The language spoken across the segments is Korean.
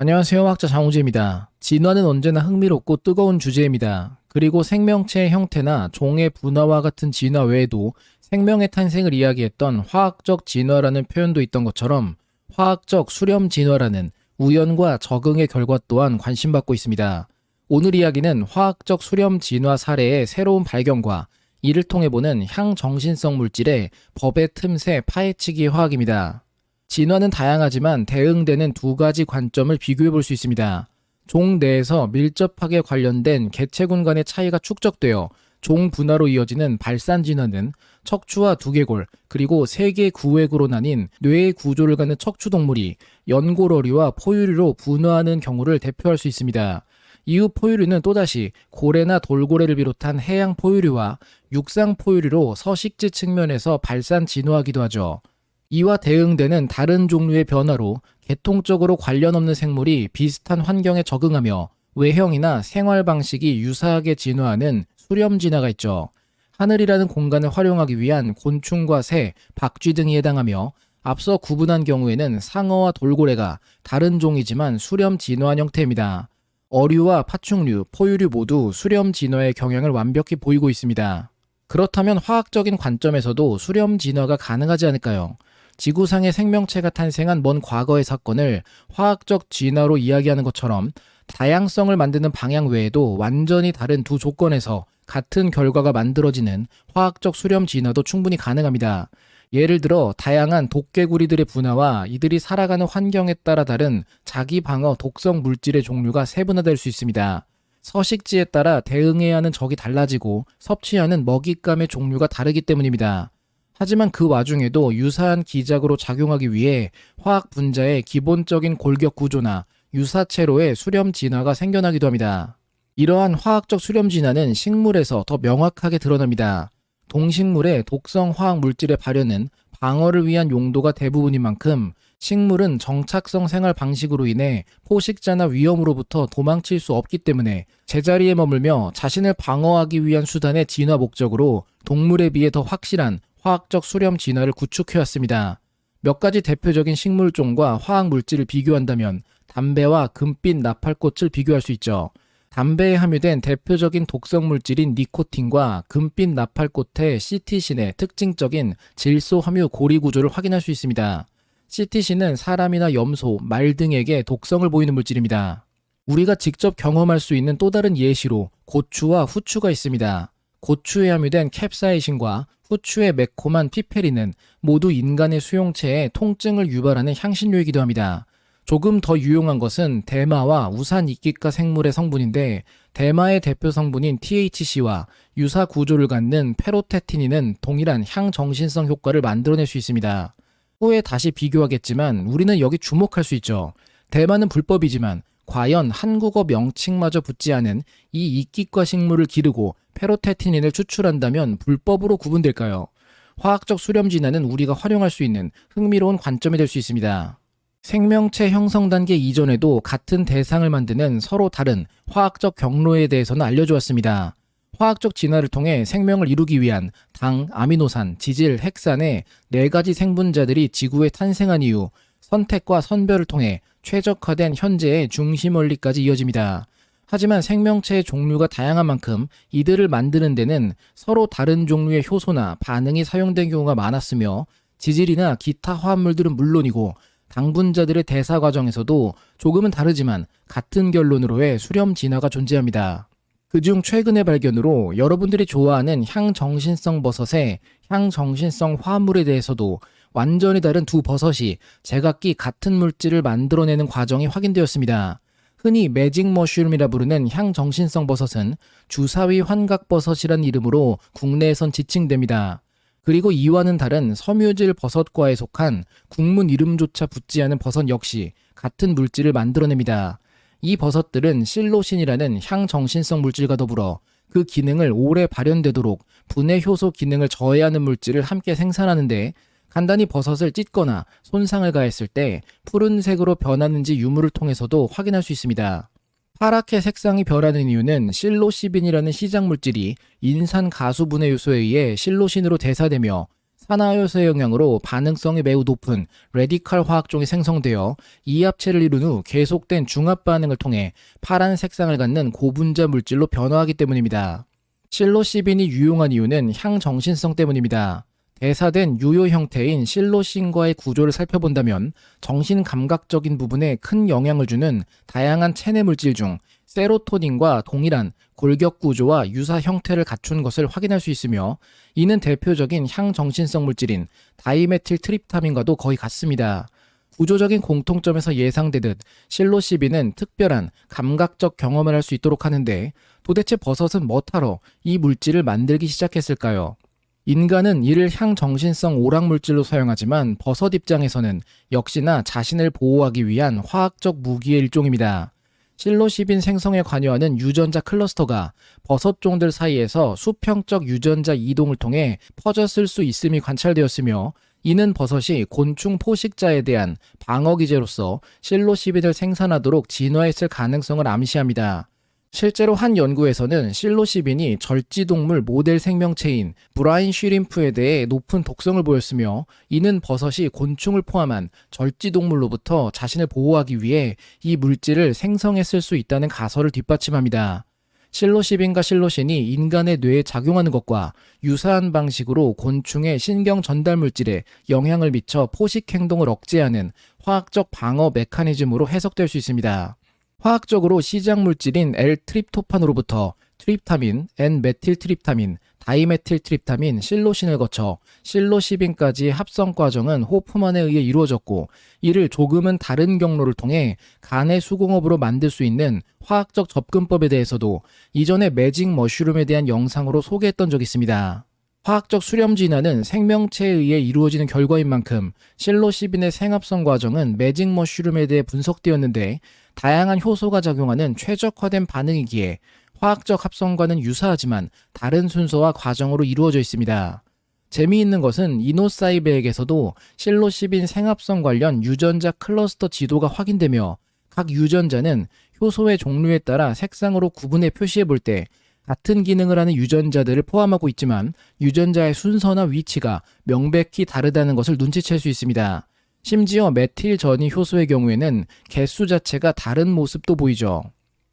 안녕하세요. 화학자 장우재입니다. 진화는 언제나 흥미롭고 뜨거운 주제입니다. 그리고 생명체의 형태나 종의 분화와 같은 진화 외에도 생명의 탄생을 이야기했던 화학적 진화라는 표현도 있던 것처럼 화학적 수렴 진화라는 우연과 적응의 결과 또한 관심받고 있습니다. 오늘 이야기는 화학적 수렴 진화 사례의 새로운 발견과 이를 통해 보는 향정신성 물질의 법의 틈새 파헤치기 화학입니다. 진화는 다양하지만 대응되는 두 가지 관점을 비교해 볼 수 있습니다. 종 내에서 밀접하게 관련된 개체군 간의 차이가 축적되어 종 분화로 이어지는 발산 진화는 척추와 두개골 그리고 세 개 구획으로 나뉜 뇌의 구조를 갖는 척추동물이 연골어류와 포유류로 분화하는 경우를 대표할 수 있습니다. 이후 포유류는 또다시 고래나 돌고래를 비롯한 해양 포유류와 육상 포유류로 서식지 측면에서 발산 진화하기도 하죠. 이와 대응되는 다른 종류의 변화로 계통적으로 관련 없는 생물이 비슷한 환경에 적응하며 외형이나 생활 방식이 유사하게 진화하는 수렴 진화가 있죠. 하늘이라는 공간을 활용하기 위한 곤충과 새, 박쥐 등이 해당하며 앞서 구분한 경우에는 상어와 돌고래가 다른 종이지만 수렴 진화한 형태입니다. 어류와 파충류, 포유류 모두 수렴 진화의 경향을 완벽히 보이고 있습니다. 그렇다면 화학적인 관점에서도 수렴 진화가 가능하지 않을까요? 지구상의 생명체가 탄생한 먼 과거의 사건을 화학적 진화로 이야기하는 것처럼 다양성을 만드는 방향 외에도 완전히 다른 두 조건에서 같은 결과가 만들어지는 화학적 수렴 진화도 충분히 가능합니다. 예를 들어 다양한 독개구리들의 분화와 이들이 살아가는 환경에 따라 다른 자기 방어 독성 물질의 종류가 세분화될 수 있습니다. 서식지에 따라 대응해야 하는 적이 달라지고 섭취하는 먹잇감의 종류가 다르기 때문입니다. 하지만 그 와중에도 유사한 기작으로 작용하기 위해 화학 분자의 기본적인 골격 구조나 유사체로의 수렴 진화가 생겨나기도 합니다. 이러한 화학적 수렴 진화는 식물에서 더 명확하게 드러납니다. 동식물의 독성 화학 물질의 발현은 방어를 위한 용도가 대부분인 만큼 식물은 정착성 생활 방식으로 인해 포식자나 위험으로부터 도망칠 수 없기 때문에 제자리에 머물며 자신을 방어하기 위한 수단의 진화 목적으로 동물에 비해 더 확실한 화학적 수렴 진화를 구축해왔습니다. 몇 가지 대표적인 식물종과 화학 물질을 비교한다면 담배와 금빛 나팔꽃을 비교할 수 있죠. 담배에 함유된 대표적인 독성 물질인 니코틴과 금빛 나팔꽃의 시티신의 특징적인 질소 함유 고리 구조를 확인할 수 있습니다. 시티신은 사람이나 염소, 말 등에게 독성을 보이는 물질입니다. 우리가 직접 경험할 수 있는 또 다른 예시로 고추와 후추가 있습니다. 고추에 함유된 캡사이신과 후추의 매콤한 피페린은 모두 인간의 수용체에 통증을 유발하는 향신료이기도 합니다. 조금 더 유용한 것은 대마와 우산이끼과 생물의 성분인데 대마의 대표 성분인 THC와 유사 구조를 갖는 페로테티닌은 동일한 향정신성 효과를 만들어낼 수 있습니다. 후에 다시 비교하겠지만 우리는 여기 주목할 수 있죠. 대마는 불법이지만 과연 한국어 명칭마저 붙지 않은 이 이끼과 식물을 기르고 페로테티닌을 추출한다면 불법으로 구분될까요? 화학적 수렴 진화는 우리가 활용할 수 있는 흥미로운 관점이 될 수 있습니다. 생명체 형성 단계 이전에도 같은 대상을 만드는 서로 다른 화학적 경로에 대해서는 알려주었습니다. 화학적 진화를 통해 생명을 이루기 위한 당, 아미노산, 지질, 핵산의 4가지 생분자들이 지구에 탄생한 이후 선택과 선별을 통해 최적화된 현재의 중심 원리까지 이어집니다. 하지만 생명체의 종류가 다양한 만큼 이들을 만드는 데는 서로 다른 종류의 효소나 반응이 사용된 경우가 많았으며 지질이나 기타 화합물들은 물론이고 당분자들의 대사 과정에서도 조금은 다르지만 같은 결론으로의 수렴 진화가 존재합니다. 그중 최근의 발견으로 여러분들이 좋아하는 향정신성 버섯의 향정신성 화합물에 대해서도 완전히 다른 두 버섯이 제각기 같은 물질을 만들어내는 과정이 확인되었습니다. 흔히 매직 머쉬룸이라 부르는 향정신성 버섯은 주사위 환각버섯이란 이름으로 국내에선 지칭됩니다. 그리고 이와는 다른 섬유질 버섯과에 속한 국문 이름조차 붙지 않은 버섯 역시 같은 물질을 만들어냅니다. 이 버섯들은 실로신이라는 향정신성 물질과 더불어 그 기능을 오래 발현되도록 분해 효소 기능을 저해하는 물질을 함께 생산하는데 간단히 버섯을 찢거나 손상을 가했을 때 푸른색으로 변하는지 유무를 통해서도 확인할 수 있습니다. 파랗게 색상이 변하는 이유는 실로시빈이라는 시작 물질이 인산 가수 분해 요소에 의해 실로신으로 대사되며 산화효소의 영향으로 반응성이 매우 높은 레디칼 화학종이 생성되어 이합체를 이룬 후 계속된 중합 반응을 통해 파란 색상을 갖는 고분자 물질로 변화하기 때문입니다. 실로시빈이 유용한 이유는 향정신성 때문입니다. 대사된 유효 형태인 실로신과의 구조를 살펴본다면 정신감각적인 부분에 큰 영향을 주는 다양한 체내 물질 중 세로토닌과 동일한 골격 구조와 유사 형태를 갖춘 것을 확인할 수 있으며, 이는 대표적인 향정신성 물질인 다이메틸 트립타민과도 거의 같습니다. 구조적인 공통점에서 예상되듯 실로시빈은 특별한 감각적 경험을 할 수 있도록 하는데, 도대체 버섯은 뭐하러 이 물질을 만들기 시작했을까요? 인간은 이를 향정신성 오락물질로 사용하지만 버섯 입장에서는 역시나 자신을 보호하기 위한 화학적 무기의 일종입니다. 실로시빈 생성에 관여하는 유전자 클러스터가 버섯종들 사이에서 수평적 유전자 이동을 통해 퍼졌을 수 있음이 관찰되었으며, 이는 버섯이 곤충 포식자에 대한 방어기제로서 실로시빈을 생산하도록 진화했을 가능성을 암시합니다. 실제로 한 연구에서는 실로시빈이 절지동물 모델 생명체인 브라인 쉬림프에 대해 높은 독성을 보였으며, 이는 버섯이 곤충을 포함한 절지동물로부터 자신을 보호하기 위해 이 물질을 생성했을 수 있다는 가설을 뒷받침합니다. 실로시빈과 실로신이 인간의 뇌에 작용하는 것과 유사한 방식으로 곤충의 신경 전달 물질에 영향을 미쳐 포식 행동을 억제하는 화학적 방어 메커니즘으로 해석될 수 있습니다. 화학적으로 시작 물질인 L-트립토판으로부터 트립타민, N-메틸트립타민, 다이메틸트립타민, 실로신을 거쳐 실로시빈까지의 합성 과정은 호프만에 의해 이루어졌고, 이를 조금은 다른 경로를 통해 간의 수공업으로 만들 수 있는 화학적 접근법에 대해서도 이전에 매직 머쉬룸에 대한 영상으로 소개했던 적이 있습니다. 화학적 수렴 진화는 생명체에 의해 이루어지는 결과인 만큼 실로시빈의 생합성 과정은 매직 머쉬룸에 대해 분석되었는데, 다양한 효소가 작용하는 최적화된 반응이기에 화학적 합성과는 유사하지만 다른 순서와 과정으로 이루어져 있습니다. 재미있는 것은 이노사이베에게서도 실로시빈 생합성 관련 유전자 클러스터 지도가 확인되며, 각 유전자는 효소의 종류에 따라 색상으로 구분해 표시해 볼 때 같은 기능을 하는 유전자들을 포함하고 있지만 유전자의 순서나 위치가 명백히 다르다는 것을 눈치챌 수 있습니다. 심지어 메틸 전이 효소의 경우에는 개수 자체가 다른 모습도 보이죠.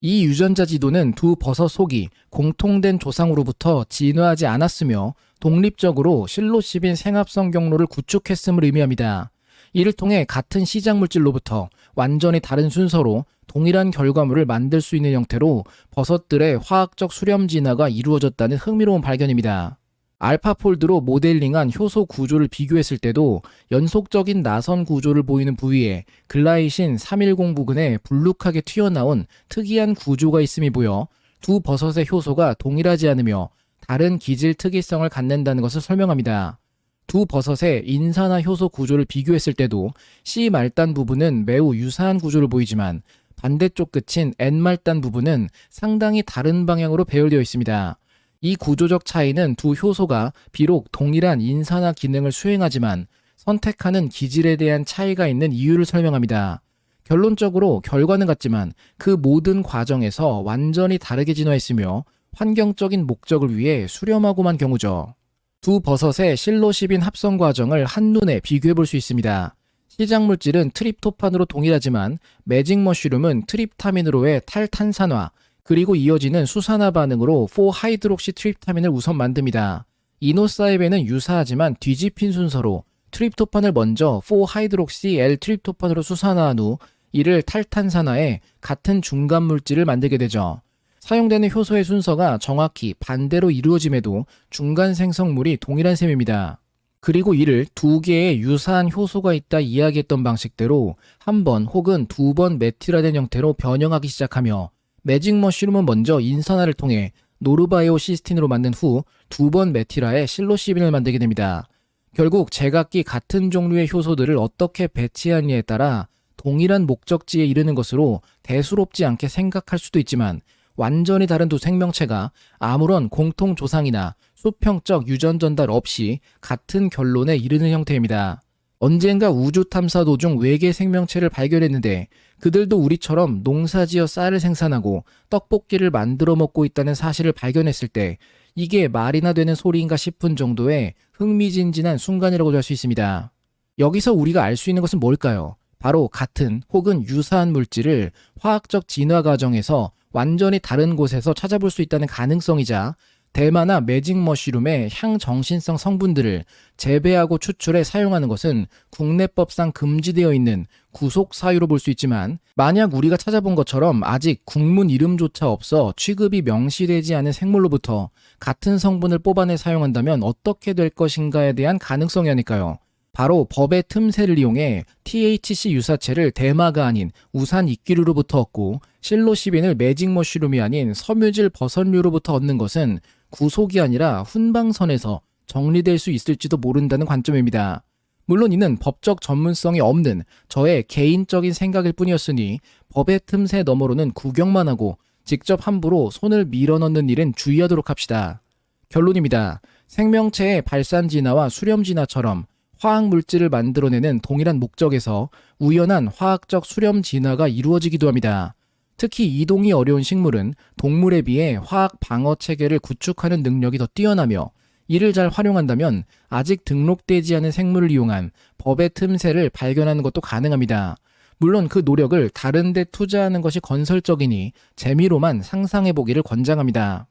이 유전자 지도는 두 버섯 속이 공통된 조상으로부터 진화하지 않았으며 독립적으로 실로시빈 생합성 경로를 구축했음을 의미합니다. 이를 통해 같은 시작 물질로부터 완전히 다른 순서로 동일한 결과물을 만들 수 있는 형태로 버섯들의 화학적 수렴 진화가 이루어졌다는 흥미로운 발견입니다. 알파폴드로 모델링한 효소 구조를 비교했을 때도 연속적인 나선 구조를 보이는 부위에 글라이신 310 부근에 불룩하게 튀어나온 특이한 구조가 있음이 보여 두 버섯의 효소가 동일하지 않으며 다른 기질 특이성을 갖는다는 것을 설명합니다. 두 버섯의 인산화 효소 구조를 비교했을 때도 C 말단 부분은 매우 유사한 구조를 보이지만 반대쪽 끝인 N 말단 부분은 상당히 다른 방향으로 배열되어 있습니다. 이 구조적 차이는 두 효소가 비록 동일한 인산화 기능을 수행하지만 선택하는 기질에 대한 차이가 있는 이유를 설명합니다. 결론적으로 결과는 같지만 그 모든 과정에서 완전히 다르게 진화했으며 환경적인 목적을 위해 수렴하고만 경우죠. 두 버섯의 실로시빈 합성 과정을 한눈에 비교해 볼 수 있습니다. 시작 물질은 트립토판으로 동일하지만 매직 머쉬룸은 트립타민으로의 탈탄산화, 그리고 이어지는 수산화 반응으로 4하이드록시 트립타민을 우선 만듭니다. 이노사이베는 유사하지만 뒤집힌 순서로 트립토판을 먼저 4하이드록시 L-트립토판으로 수산화한 후 이를 탈탄산화해 같은 중간 물질을 만들게 되죠. 사용되는 효소의 순서가 정확히 반대로 이루어짐에도 중간 생성물이 동일한 셈입니다. 그리고 이를 두 개의 유사한 효소가 있다 이야기했던 방식대로 한 번 혹은 두 번 메틸화된 형태로 변형하기 시작하며 매직 머쉬룸은 먼저 인산화를 통해 노르바이오 시스틴으로 만든 후 두 번 메틸화해 실로시빈을 만들게 됩니다. 결국 제각기 같은 종류의 효소들을 어떻게 배치하느냐에 따라 동일한 목적지에 이르는 것으로 대수롭지 않게 생각할 수도 있지만 완전히 다른 두 생명체가 아무런 공통 조상이나 수평적 유전 전달 없이 같은 결론에 이르는 형태입니다. 언젠가 우주 탐사 도중 외계 생명체를 발견했는데 그들도 우리처럼 농사지어 쌀을 생산하고 떡볶이를 만들어 먹고 있다는 사실을 발견했을 때 이게 말이나 되는 소리인가 싶은 정도의 흥미진진한 순간이라고도 할 수 있습니다. 여기서 우리가 알 수 있는 것은 뭘까요? 바로 같은 혹은 유사한 물질을 화학적 진화 과정에서 완전히 다른 곳에서 찾아볼 수 있다는 가능성이자 대마나 매직 머쉬룸의 향정신성 성분들을 재배하고 추출해 사용하는 것은 국내법상 금지되어 있는 구속 사유로 볼 수 있지만, 만약 우리가 찾아본 것처럼 아직 국문 이름조차 없어 취급이 명시되지 않은 생물로부터 같은 성분을 뽑아내 사용한다면 어떻게 될 것인가에 대한 가능성이 아닐까요? 바로 법의 틈새를 이용해 THC 유사체를 대마가 아닌 우산 이끼류로부터 얻고 실로시빈을 매직 머쉬룸이 아닌 섬유질 버섯류로부터 얻는 것은 구속이 아니라 훈방선에서 정리될 수 있을지도 모른다는 관점입니다. 물론 이는 법적 전문성이 없는 저의 개인적인 생각일 뿐이었으니 법의 틈새 너머로는 구경만 하고 직접 함부로 손을 밀어넣는 일은 주의하도록 합시다. 결론입니다. 생명체의 발산 진화와 수렴 진화처럼 화학 물질을 만들어내는 동일한 목적에서 우연한 화학적 수렴 진화가 이루어지기도 합니다. 특히 이동이 어려운 식물은 동물에 비해 화학 방어 체계를 구축하는 능력이 더 뛰어나며, 이를 잘 활용한다면 아직 등록되지 않은 생물을 이용한 법의 틈새를 발견하는 것도 가능합니다. 물론 그 노력을 다른 데 투자하는 것이 건설적이니 재미로만 상상해보기를 권장합니다.